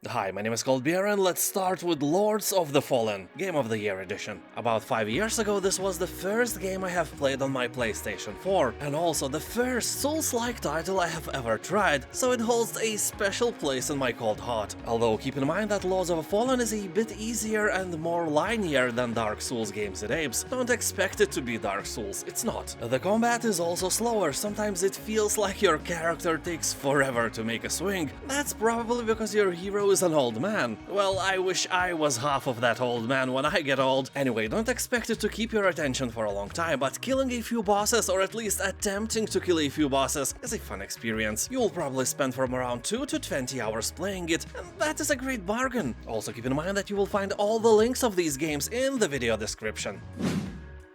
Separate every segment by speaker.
Speaker 1: Hi, my name is Coldbeer and let's start with Lords of the Fallen, Game of the Year edition. About 5 years ago this was the first game I have played on my PlayStation 4, and also the first Souls-like title I have ever tried, so it holds a special place in my cold heart. Although keep in mind that Lords of the Fallen is a bit easier and more linear than Dark Souls games it apes, don't expect it to be Dark Souls, it's not. The combat is also slower, sometimes it feels like your character takes forever to make a swing. That's probably because your hero is an old man. Well, I wish I was half of that old man when I get old. Anyway, don't expect it to keep your attention for a long time, but killing a few bosses, or at least attempting to kill a few bosses, is a fun experience. You'll probably spend from around 2 to 20 hours playing it, and that is a great bargain. Also keep in mind that you will find all the links of these games in the video description.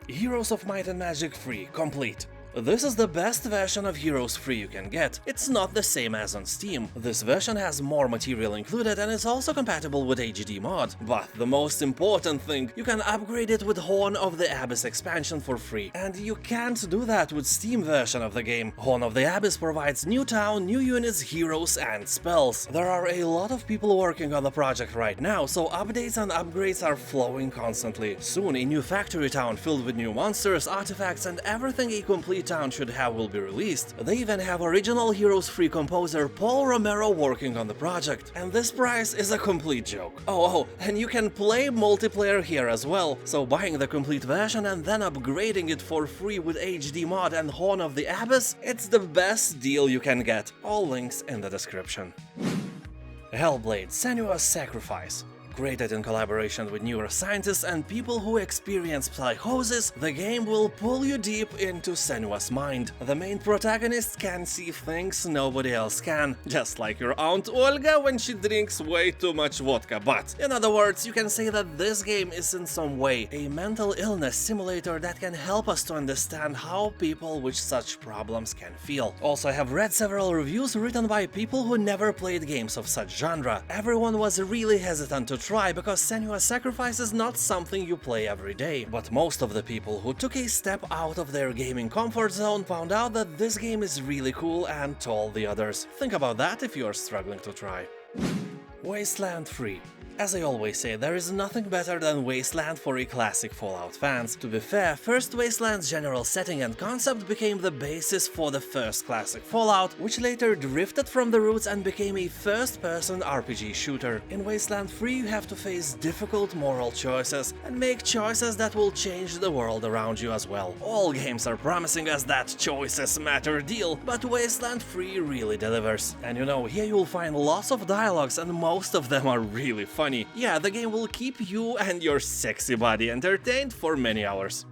Speaker 1: Heroes of Might and Magic Free, complete. This is the best version of Heroes Free you can get. It's not the same as on Steam. This version has more material included and is also compatible with HD mod. But the most important thing, you can upgrade it with Horn of the Abyss expansion for free. And you can't do that with Steam version of the game. Horn of the Abyss provides new town, new units, heroes, and spells. There are a lot of people working on the project right now, so updates and upgrades are flowing constantly. Soon a new factory town filled with new monsters, artifacts, and everything a complete town should have will be released. They even have original Heroes Free composer Paul Romero working on the project. And this price is a complete joke. Oh, and you can play multiplayer here as well, so buying the complete version and then upgrading it for free with HD mod and Horn of the Abyss, it's the best deal you can get. All links in the description. Hellblade: Senua's Sacrifice. Created in collaboration with neuroscientists and people who experience psychosis, the game will pull you deep into Senua's mind. The main protagonist can see things nobody else can, just like your Aunt Olga when she drinks way too much vodka. But, in other words, you can say that this game is in some way a mental illness simulator that can help us to understand how people with such problems can feel. Also, I have read several reviews written by people who never played games of such genre. Everyone was really hesitant to try because Senua's Sacrifice is not something you play every day, but most of the people who took a step out of their gaming comfort zone found out that this game is really cool and told the others. Think about that if you are struggling to try. Wasteland 3. As I always say, there is nothing better than Wasteland for a classic Fallout fans. To be fair, first Wasteland's general setting and concept became the basis for the first classic Fallout, which later drifted from the roots and became a first-person RPG shooter. In Wasteland 3 you have to face difficult moral choices and make choices that will change the world around you as well. All games are promising us that choices matter deal, but Wasteland 3 really delivers. And you know, here you'll find lots of dialogues and most of them are really funny. Yeah, the game will keep you and your sexy body entertained for many hours.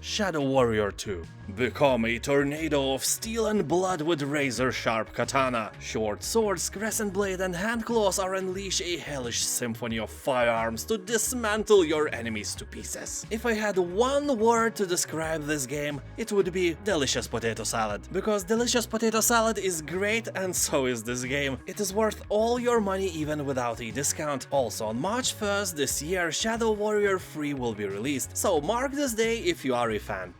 Speaker 1: Shadow Warrior 2. Become a tornado of steel and blood with razor-sharp katana. Short swords, crescent blade, and hand claws are unleash a hellish symphony of firearms to dismantle your enemies to pieces. If I had one word to describe this game, it would be delicious potato salad. Because delicious potato salad is great and so is this game. It is worth all your money even without a discount. Also on March 1st this year, Shadow Warrior 3 will be released, so mark this day if you are a fan.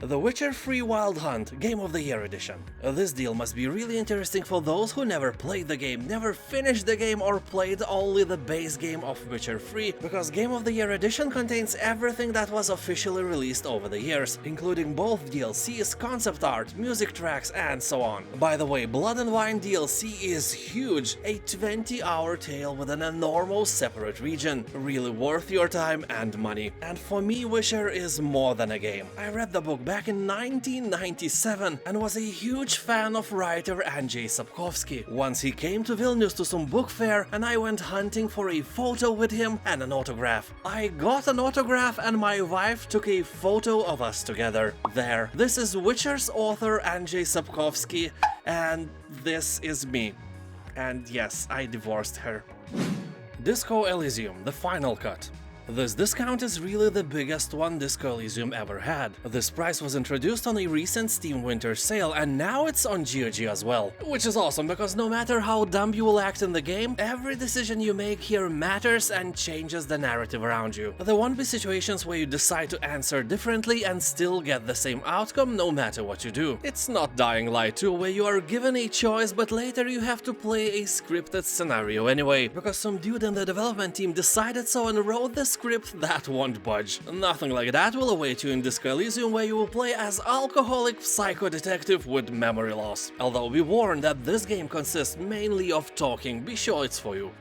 Speaker 1: The Witcher 3 Wild Hunt Game of the Year edition. This deal must be really interesting for those who never played the game, never finished the game, or played only the base game of Witcher 3, because Game of the Year edition contains everything that was officially released over the years, including both DLCs, concept art, music tracks, and so on. By the way, Blood and Wine DLC is huge, a 20-hour tale with an enormous separate region, really worth your time and money. And for me, Witcher is more than a game. I read the book back in 1997 and was a huge fan of writer Andrzej Sapkowski. Once he came to Vilnius to some book fair and I went hunting for a photo with him and an autograph. I got an autograph and my wife took a photo of us together. There. This is Witcher's author Andrzej Sapkowski and this is me. And yes, I divorced her. Disco Elysium: The Final Cut. This discount is really the biggest one Disco Elysium ever had. This price was introduced on a recent Steam Winter Sale, and now it's on GOG as well. Which is awesome, because no matter how dumb you will act in the game, every decision you make here matters and changes the narrative around you. There won't be situations where you decide to answer differently and still get the same outcome no matter what you do. It's not Dying Light 2, where you are given a choice but later you have to play a scripted scenario anyway, because some dude in the development team decided so and wrote the script that won't budge. Nothing like that will await you in Disco Elysium, where you will play as alcoholic psycho detective with memory loss. Although be warned that this game consists mainly of talking, be sure it's for you.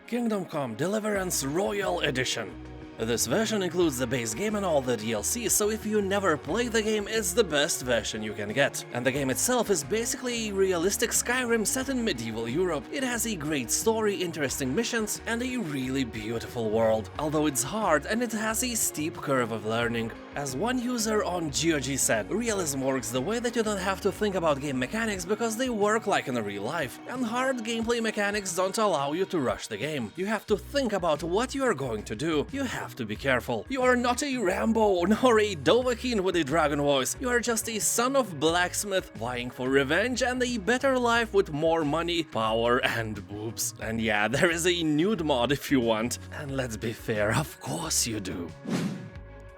Speaker 1: Kingdom Come: Deliverance Royal Edition. This version includes the base game and all the DLC, so if you never played the game, it's the best version you can get. And the game itself is basically a realistic Skyrim set in medieval Europe. It has a great story, interesting missions, and a really beautiful world, although it's hard and it has a steep curve of learning. As one user on GOG said, realism works the way that you don't have to think about game mechanics because they work like in real life, and hard gameplay mechanics don't allow you to rush the game. You have to think about what you are going to do, you have to be careful. You are not a Rambo nor a Dovahkiin with a dragon voice, you are just a son of blacksmith vying for revenge and a better life with more money, power and boobs. And yeah, there is a nude mod if you want, and let's be fair, of course you do.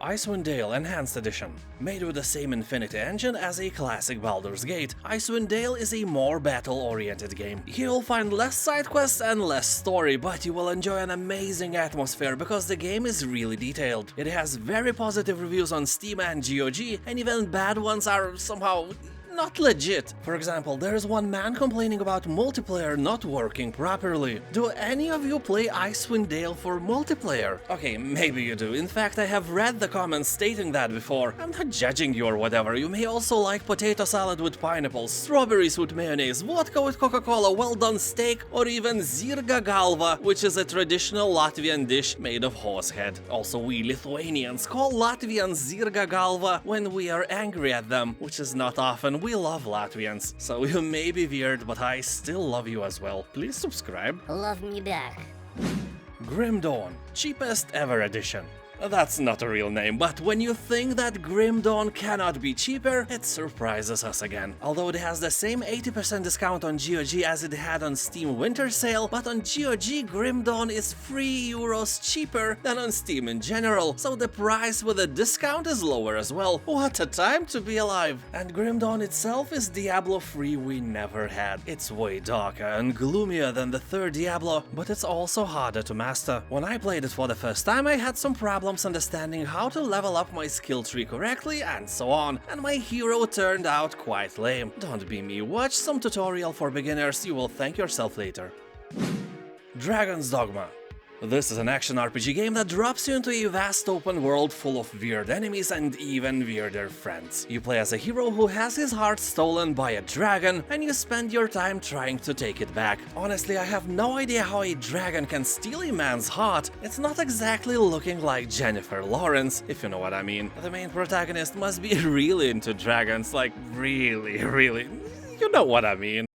Speaker 1: Icewind Dale Enhanced Edition. Made with the same Infinity engine as a classic Baldur's Gate, Icewind Dale is a more battle-oriented game. Here you'll find less side quests and less story, but you will enjoy an amazing atmosphere because the game is really detailed. It has very positive reviews on Steam and GOG, and even bad ones are somehow not legit. For example, there is one man complaining about multiplayer not working properly. Do any of you play Icewind Dale for multiplayer? Okay, maybe you do. In fact, I have read the comments stating that before. I'm not judging you or whatever. You may also like potato salad with pineapples, strawberries with mayonnaise, vodka with Coca-Cola, well-done steak, or even zirga galva, which is a traditional Latvian dish made of horsehead. Also, we Lithuanians call Latvians zirga galva when we are angry at them, which is not often. We love Latvians, so you may be weird, but I still love you as well. Please subscribe.
Speaker 2: Love me back.
Speaker 1: Grim Dawn, cheapest ever edition. That's not a real name, but when you think that Grim Dawn cannot be cheaper, it surprises us again. Although it has the same 80% discount on GOG as it had on Steam Winter Sale, but on GOG Grim Dawn is €3 cheaper than on Steam in general, so the price with a discount is lower as well. What a time to be alive! And Grim Dawn itself is Diablo 3 we never had. It's way darker and gloomier than the third Diablo, but it's also harder to master. When I played it for the first time, I had some problems understanding how to level up my skill tree correctly and so on, and my hero turned out quite lame. Don't be me, watch some tutorial for beginners, you will thank yourself later. Dragon's Dogma. This is an action RPG game that drops you into a vast open world full of weird enemies and even weirder friends. You play as a hero who has his heart stolen by a dragon, and you spend your time trying to take it back. Honestly, I have no idea how a dragon can steal a man's heart. It's not exactly looking like Jennifer Lawrence, if you know what I mean. The main protagonist must be really into dragons, like really, you know what I mean.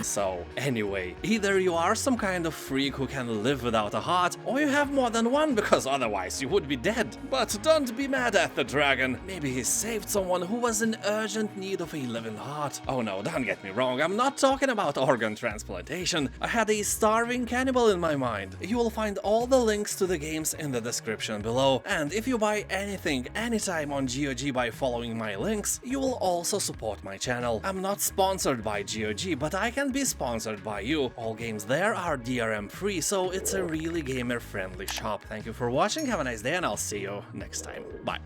Speaker 1: So, anyway, either you are some kind of freak who can live without a heart, or you have more than one because otherwise you would be dead. But don't be mad at the dragon. Maybe he saved someone who was in urgent need of a living heart. Oh no, don't get me wrong, I'm not talking about organ transplantation. I had a starving cannibal in my mind. You will find all the links to the games in the description below. And if you buy anything, anytime on GOG by following my links, you will also support my channel. I'm not sponsored by GOG, but I can be sponsored by you. All games there are DRM free, so it's a really gamer friendly shop. Thank you for watching, have a nice day, and I'll see you next time. Bye.